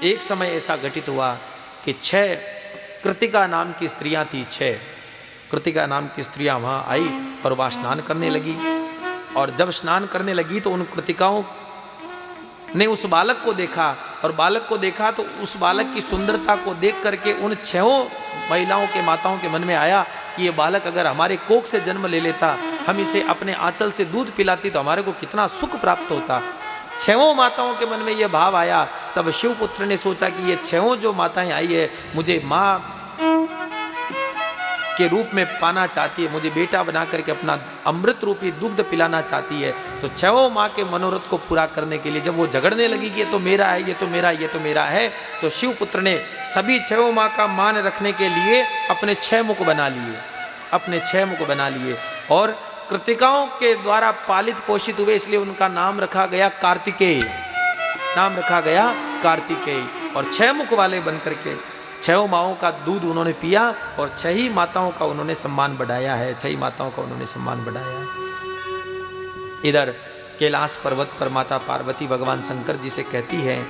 एक समय ऐसा घटित हुआ कि 6 कृतिका नाम की स्त्रियां थी। 6 कृतिका नाम की स्त्रियां वहां आई और वहां स्नान करने लगी। और जब स्नान करने लगी तो उन कृतिकाओं ने उस बालक को देखा, और बालक को देखा तो उस बालक की सुंदरता को देख करके उन 6 महिलाओं के माताओं के मन में आया कि ये बालक अगर हमारे कोख से जन्म ले लेता, हम इसे अपने आंचल से दूध पिलाती तो हमारे को कितना सुख प्राप्त होता। 6 माताओं के मन में यह भाव आया। तब शिवपुत्र ने सोचा कि ये 6 जो माताएं आई है मुझे माँ के रूप में पाना चाहती है, मुझे बेटा बना करके अपना अमृत रूपी दुग्ध पिलाना चाहती है। तो 6 माँ के मनोरथ को पूरा करने के लिए जब वो झगड़ने लगी कि ये तो मेरा है, ये तो मेरा है, ये तो मेरा है, तो शिवपुत्र ने सभी 6 माँ का मान रखने के लिए अपने 6 मुख बना लिए, अपने 6 मुख बना लिए और कृतिकाओं के द्वारा पालित पोषित हुए, इसलिए उनका नाम रखा गया कार्तिकेय, नाम रखा गया कार्तिकेय। और 6 मुख वाले बन करके 6 माओं का दूध उन्होंने पिया और 6 ही माताओं का उन्होंने सम्मान बढ़ाया है, 6 ही माताओं का उन्होंने सम्मान बढ़ाया है। इधर कैलाश पर्वत पर माता पार्वती भगवान शंकर जी से कहती है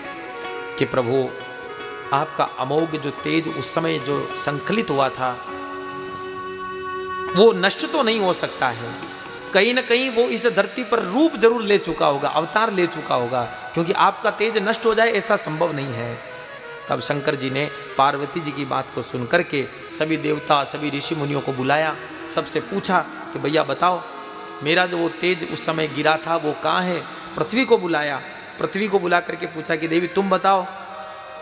कि प्रभु आपका अमोघ जो तेज उस समय जो संकलित हुआ था वो नष्ट तो नहीं हो सकता है, कहीं ना कहीं वो इस धरती पर रूप जरूर ले चुका होगा, अवतार ले चुका होगा, क्योंकि आपका तेज नष्ट हो जाए ऐसा संभव नहीं है। तब शंकर जी ने पार्वती जी की बात को सुनकर के सभी देवता सभी ऋषि मुनियों को बुलाया, सबसे पूछा कि भैया बताओ मेरा जो वो तेज उस समय गिरा था वो कहाँ है। पृथ्वी को बुलाया, पृथ्वी को बुला करके पूछा कि देवी तुम बताओ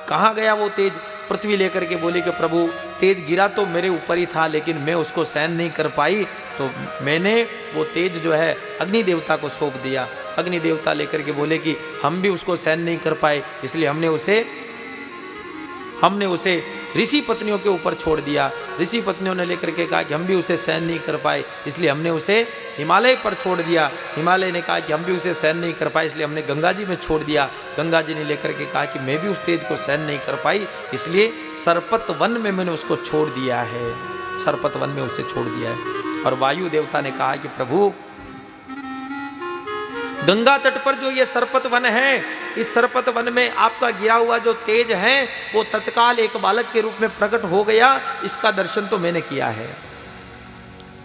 कहाँ गया वो तेज। पृथ्वी लेकर के बोली कि प्रभु तेज गिरा तो मेरे ऊपर ही था, लेकिन मैं उसको सहन नहीं कर पाई, तो मैंने वो तेज जो है अग्नि देवता को सौंप दिया। अग्नि देवता लेकर के बोले कि हम भी उसको सहन नहीं कर पाए, इसलिए हमने उसे ऋषि पत्नियों के ऊपर छोड़ दिया। ऋषि पत्नियों ने लेकर के कहा कि हम भी उसे सहन नहीं कर पाए, इसलिए हमने उसे हिमालय पर छोड़ दिया। हिमालय ने कहा कि हम भी उसे सहन नहीं कर पाए, इसलिए हमने गंगा जी में छोड़ दिया। गंगा जी ने लेकर के कहा कि मैं भी उस तेज को सहन नहीं कर पाई, इसलिए सरपत वन में मैंने उसको छोड़ दिया है, सरपत वन में उसे छोड़ दिया है। और वायु देवता ने कहा कि प्रभु गंगा तट पर जो ये सरपत वन है, इस सरपत वन में आपका गिरा हुआ जो तेज है वो तत्काल एक बालक के रूप में प्रकट हो गया, इसका दर्शन तो मैंने किया है।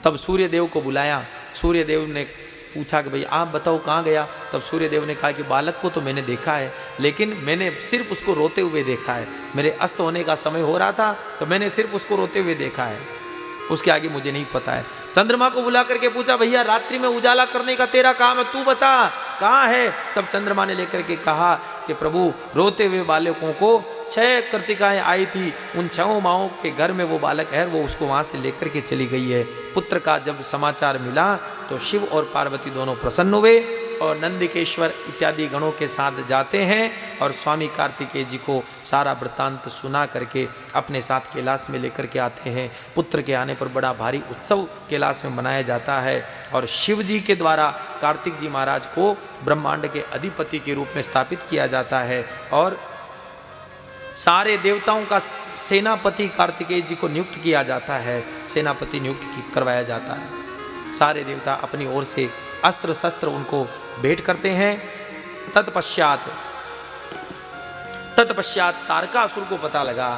तब सूर्य देव को बुलाया, सूर्य देव ने पूछा कि भाई आप बताओ कहाँ गया। तब सूर्य देव ने कहा कि बालक को तो मैंने देखा है, लेकिन मैंने सिर्फ उसको रोते हुए देखा है, मेरे अस्त होने का समय हो रहा था तो मैंने सिर्फ उसको रोते हुए देखा है, उसके आगे मुझे नहीं पता है। चंद्रमा को बुला करके पूछा भैया रात्रि में उजाला करने का तेरा काम है, तू बता कहाँ है। तब चंद्रमा ने लेकर के कहा कि प्रभु रोते हुए बालकों को 6 कृतिकाएं आई थी, उन 6 माओं के घर में वो बालक है, वो उसको वहाँ से लेकर के चली गई है। पुत्र का जब समाचार मिला तो शिव और पार्वती दोनों प्रसन्न हुए और नंदिकेश्वर इत्यादि गणों के साथ जाते हैं और स्वामी कार्तिकेय जी को सारा वृत्तांत सुना करके अपने साथ कैलाश में लेकर के आते हैं। पुत्र के आने पर बड़ा भारी उत्सव कैलाश में मनाया जाता है और शिव जी के द्वारा कार्तिक जी महाराज को ब्रह्मांड के अधिपति के रूप में स्थापित किया जाता है और सारे देवताओं का सेनापति कार्तिकेय जी को नियुक्त किया जाता है, सेनापति नियुक्त करवाया जाता है। सारे देवता अपनी ओर से अस्त्र शस्त्र उनको भेंट करते हैं। तत्पश्चात तारकासुर को पता लगा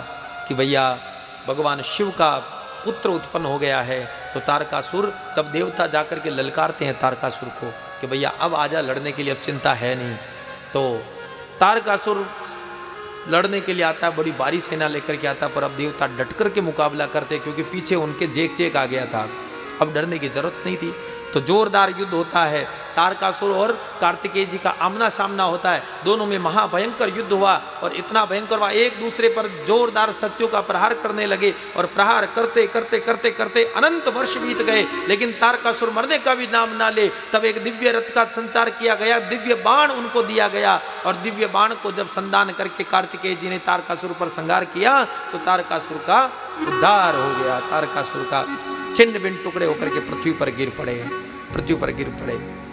कि भैया भगवान शिव का पुत्र उत्पन्न हो गया है, तो तारकासुर जब देवता जाकर के ललकारते हैं तारकासुर को कि भैया अब आजा लड़ने के लिए, अब चिंता है नहीं, तो तारकासुर लड़ने के लिए आता है, बड़ी भारी सेना लेकर के आता, पर अब देवता डट कर के मुकाबला करते क्योंकि पीछे उनके जेक आ गया था, अब डरने की जरूरत नहीं थी। तो जोरदार युद्ध होता है, तारकासुर और कार्तिकेय जी का आमना सामना होता है, दोनों में महाभयंकर युद्ध हुआ और इतना भयंकर हुआ एक दूसरे पर जोरदार शक्तियों का प्रहार करने लगे और प्रहार करते करते करते करते अनंत वर्ष बीत गए, लेकिन तारकासुर मरने का भी नाम ना ले। तब एक दिव्य रथ का संचार किया गया, दिव्य बाण उनको दिया गया और दिव्य बाण को जब संधान करके कार्तिकेय जी ने तारकासुर पर संहार किया तो तारकासुर का उद्धार हो गया, तारकासुर का छिन्न भिन्न टुकड़े होकर के पृथ्वी पर गिर पड़े, पृथ्वी पर गिर पड़े।